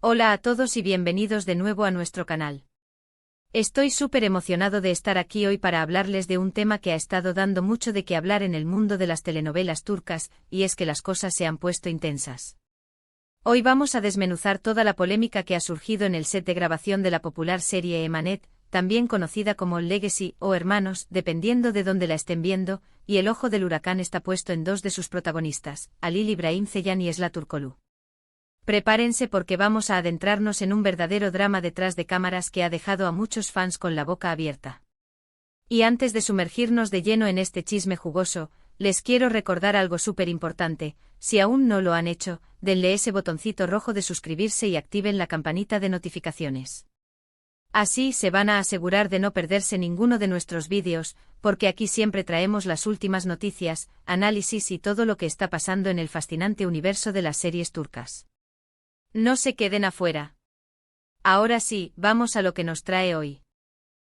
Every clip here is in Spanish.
Hola a todos y bienvenidos de nuevo a nuestro canal. Estoy súper emocionado de estar aquí hoy para hablarles de un tema que ha estado dando mucho de qué hablar en el mundo de las telenovelas turcas, y es que las cosas se han puesto intensas. Hoy vamos a desmenuzar toda la polémica que ha surgido en el set de grabación de la popular serie Emanet, también conocida como Legacy o Hermanos, dependiendo de dónde la estén viendo, y el ojo del huracán está puesto en dos de sus protagonistas, Halil İbrahim Ceylan y Esla Turkoglu. Prepárense porque vamos a adentrarnos en un verdadero drama detrás de cámaras que ha dejado a muchos fans con la boca abierta. Y antes de sumergirnos de lleno en este chisme jugoso, les quiero recordar algo súper importante: si aún no lo han hecho, denle ese botoncito rojo de suscribirse y activen la campanita de notificaciones. Así se van a asegurar de no perderse ninguno de nuestros vídeos, porque aquí siempre traemos las últimas noticias, análisis y todo lo que está pasando en el fascinante universo de las series turcas. No se queden afuera. Ahora sí, vamos a lo que nos trae hoy.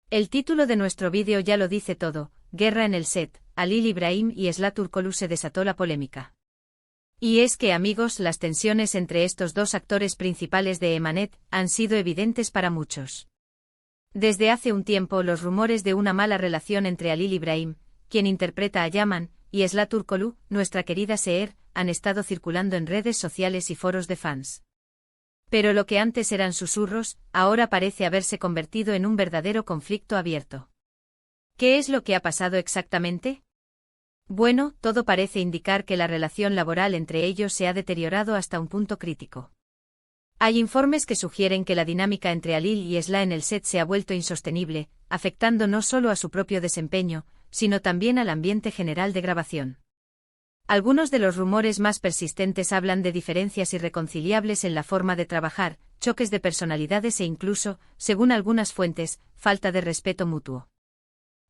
El título de nuestro vídeo ya lo dice todo: guerra en el set, Halil İbrahim y Esla Turkoglu. Se desató la polémica. Y es que, amigos, las tensiones entre estos dos actores principales de Emanet han sido evidentes para muchos. Desde hace un tiempo los rumores de una mala relación entre Halil İbrahim, quien interpreta a Yaman, y Esla Turkoglu, nuestra querida Seher, han estado circulando en redes sociales y foros de fans. Pero lo que antes eran susurros, ahora parece haberse convertido en un verdadero conflicto abierto. ¿Qué es lo que ha pasado exactamente? Bueno, todo parece indicar que la relación laboral entre ellos se ha deteriorado hasta un punto crítico. Hay informes que sugieren que la dinámica entre Halil y Esla en el set se ha vuelto insostenible, afectando no solo a su propio desempeño, sino también al ambiente general de grabación. Algunos de los rumores más persistentes hablan de diferencias irreconciliables en la forma de trabajar, choques de personalidades e incluso, según algunas fuentes, falta de respeto mutuo.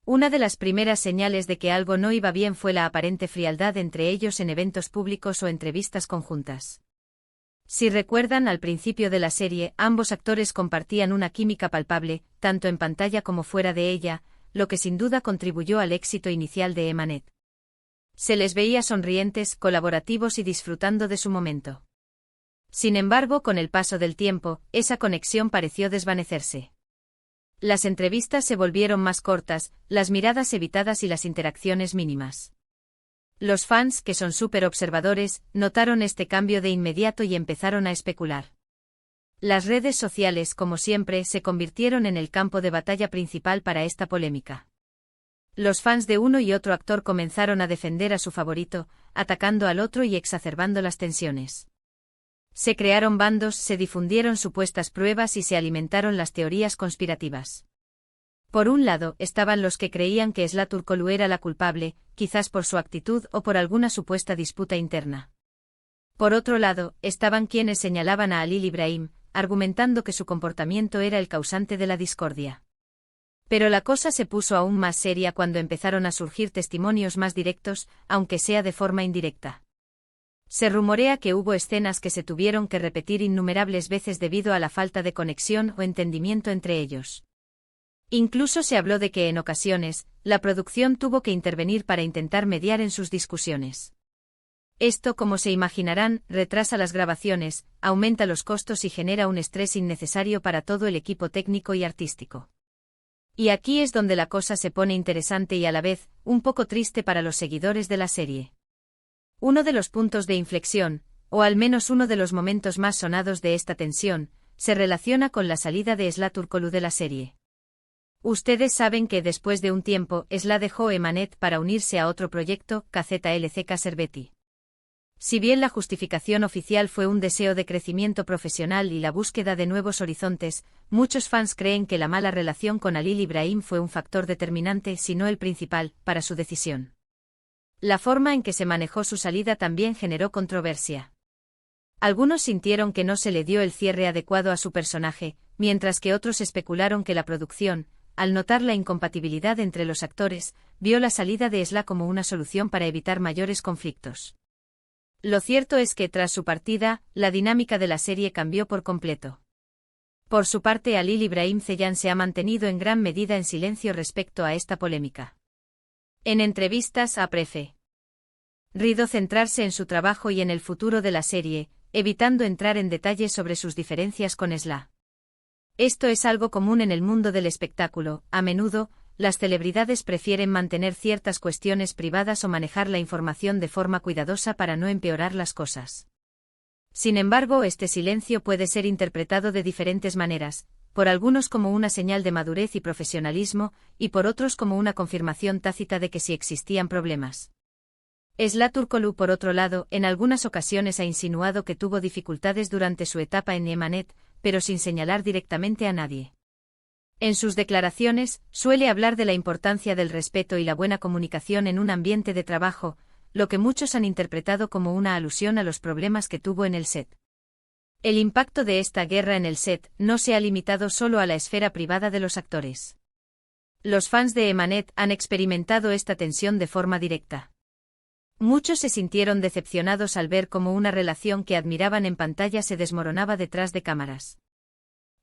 Una de las primeras señales de que algo no iba bien fue la aparente frialdad entre ellos en eventos públicos o entrevistas conjuntas. Si recuerdan, al principio de la serie, ambos actores compartían una química palpable, tanto en pantalla como fuera de ella, lo que sin duda contribuyó al éxito inicial de Emanet. Se les veía sonrientes, colaborativos y disfrutando de su momento. Sin embargo, con el paso del tiempo, esa conexión pareció desvanecerse. Las entrevistas se volvieron más cortas, las miradas evitadas y las interacciones mínimas. Los fans, que son súper observadores, notaron este cambio de inmediato y empezaron a especular. Las redes sociales, como siempre, se convirtieron en el campo de batalla principal para esta polémica. Los fans de uno y otro actor comenzaron a defender a su favorito, atacando al otro y exacerbando las tensiones. Se crearon bandos, se difundieron supuestas pruebas y se alimentaron las teorías conspirativas. Por un lado, estaban los que creían que Esla Turkoglu era la culpable, quizás por su actitud o por alguna supuesta disputa interna. Por otro lado, estaban quienes señalaban a Halil İbrahim, argumentando que su comportamiento era el causante de la discordia. Pero la cosa se puso aún más seria cuando empezaron a surgir testimonios más directos, aunque sea de forma indirecta. Se rumorea que hubo escenas que se tuvieron que repetir innumerables veces debido a la falta de conexión o entendimiento entre ellos. Incluso se habló de que en ocasiones, la producción tuvo que intervenir para intentar mediar en sus discusiones. Esto, como se imaginarán, retrasa las grabaciones, aumenta los costos y genera un estrés innecesario para todo el equipo técnico y artístico. Y aquí es donde la cosa se pone interesante y a la vez, un poco triste para los seguidores de la serie. Uno de los puntos de inflexión, o al menos uno de los momentos más sonados de esta tensión, se relaciona con la salida de Esla Turkoglu de la serie. Ustedes saben que después de un tiempo, Esla dejó Emanet para unirse a otro proyecto, KZLCK Serveti. Si bien la justificación oficial fue un deseo de crecimiento profesional y la búsqueda de nuevos horizontes, muchos fans creen que la mala relación con Halil İbrahim fue un factor determinante, si no el principal, para su decisión. La forma en que se manejó su salida también generó controversia. Algunos sintieron que no se le dio el cierre adecuado a su personaje, mientras que otros especularon que la producción, al notar la incompatibilidad entre los actores, vio la salida de Esla como una solución para evitar mayores conflictos. Lo cierto es que tras su partida, la dinámica de la serie cambió por completo. Por su parte, Halil İbrahim Ceylan se ha mantenido en gran medida en silencio respecto a esta polémica. En entrevistas ha preferido centrarse en su trabajo y en el futuro de la serie, evitando entrar en detalles sobre sus diferencias con Esla. Esto es algo común en el mundo del espectáculo. A menudo, las celebridades prefieren mantener ciertas cuestiones privadas o manejar la información de forma cuidadosa para no empeorar las cosas. Sin embargo, este silencio puede ser interpretado de diferentes maneras, por algunos como una señal de madurez y profesionalismo, y por otros como una confirmación tácita de que sí existían problemas. Esla Turkoglu, por otro lado, en algunas ocasiones ha insinuado que tuvo dificultades durante su etapa en Emanet, pero sin señalar directamente a nadie. En sus declaraciones, suele hablar de la importancia del respeto y la buena comunicación en un ambiente de trabajo, lo que muchos han interpretado como una alusión a los problemas que tuvo en el set. El impacto de esta guerra en el set no se ha limitado solo a la esfera privada de los actores. Los fans de Emanet han experimentado esta tensión de forma directa. Muchos se sintieron decepcionados al ver cómo una relación que admiraban en pantalla se desmoronaba detrás de cámaras.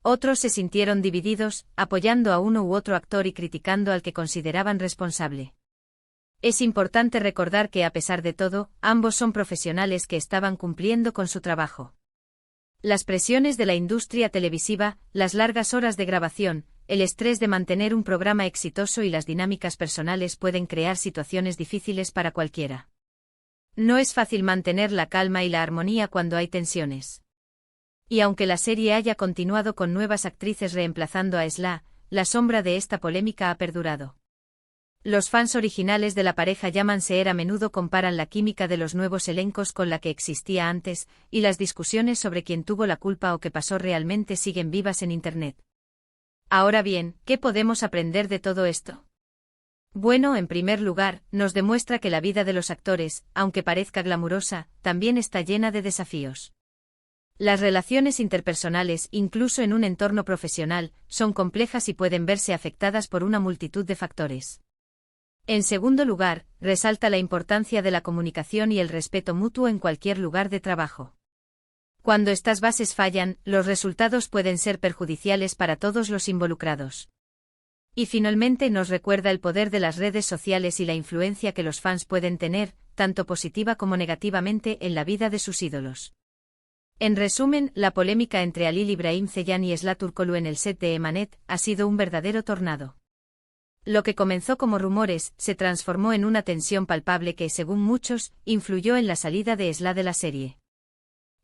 Otros se sintieron divididos, apoyando a uno u otro actor y criticando al que consideraban responsable. Es importante recordar que a pesar de todo, ambos son profesionales que estaban cumpliendo con su trabajo. Las presiones de la industria televisiva, las largas horas de grabación, el estrés de mantener un programa exitoso y las dinámicas personales pueden crear situaciones difíciles para cualquiera. No es fácil mantener la calma y la armonía cuando hay tensiones. Y aunque la serie haya continuado con nuevas actrices reemplazando a Esla, la sombra de esta polémica ha perdurado. Los fans originales de la pareja Yaman Seher a menudo comparan la química de los nuevos elencos con la que existía antes, y las discusiones sobre quién tuvo la culpa o qué pasó realmente siguen vivas en Internet. Ahora bien, ¿qué podemos aprender de todo esto? Bueno, en primer lugar, nos demuestra que la vida de los actores, aunque parezca glamurosa, también está llena de desafíos. Las relaciones interpersonales, incluso en un entorno profesional, son complejas y pueden verse afectadas por una multitud de factores. En segundo lugar, resalta la importancia de la comunicación y el respeto mutuo en cualquier lugar de trabajo. Cuando estas bases fallan, los resultados pueden ser perjudiciales para todos los involucrados. Y finalmente nos recuerda el poder de las redes sociales y la influencia que los fans pueden tener, tanto positiva como negativamente, en la vida de sus ídolos. En resumen, la polémica entre Halil Ibrahim Ceylan y Esla Turkoglu en el set de Emanet ha sido un verdadero tornado. Lo que comenzó como rumores se transformó en una tensión palpable que, según muchos, influyó en la salida de Esla de la serie.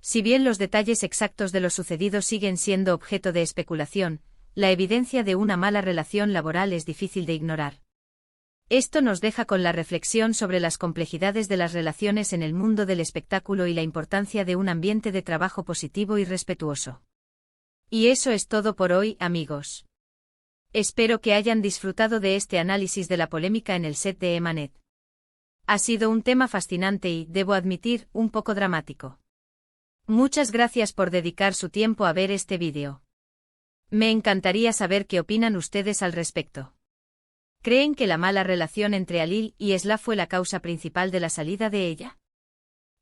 Si bien los detalles exactos de lo sucedido siguen siendo objeto de especulación, la evidencia de una mala relación laboral es difícil de ignorar. Esto nos deja con la reflexión sobre las complejidades de las relaciones en el mundo del espectáculo y la importancia de un ambiente de trabajo positivo y respetuoso. Y eso es todo por hoy, amigos. Espero que hayan disfrutado de este análisis de la polémica en el set de Emanet. Ha sido un tema fascinante y, debo admitir, un poco dramático. Muchas gracias por dedicar su tiempo a ver este vídeo. Me encantaría saber qué opinan ustedes al respecto. ¿Creen que la mala relación entre Halil y Esla fue la causa principal de la salida de ella?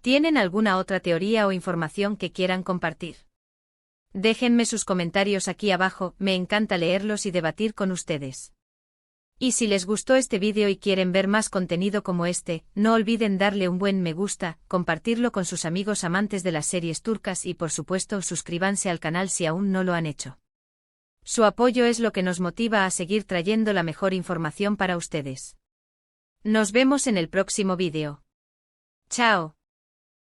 ¿Tienen alguna otra teoría o información que quieran compartir? Déjenme sus comentarios aquí abajo, me encanta leerlos y debatir con ustedes. Y si les gustó este vídeo y quieren ver más contenido como este, no olviden darle un buen me gusta, compartirlo con sus amigos amantes de las series turcas y por supuesto suscríbanse al canal si aún no lo han hecho. Su apoyo es lo que nos motiva a seguir trayendo la mejor información para ustedes. Nos vemos en el próximo vídeo. Chao.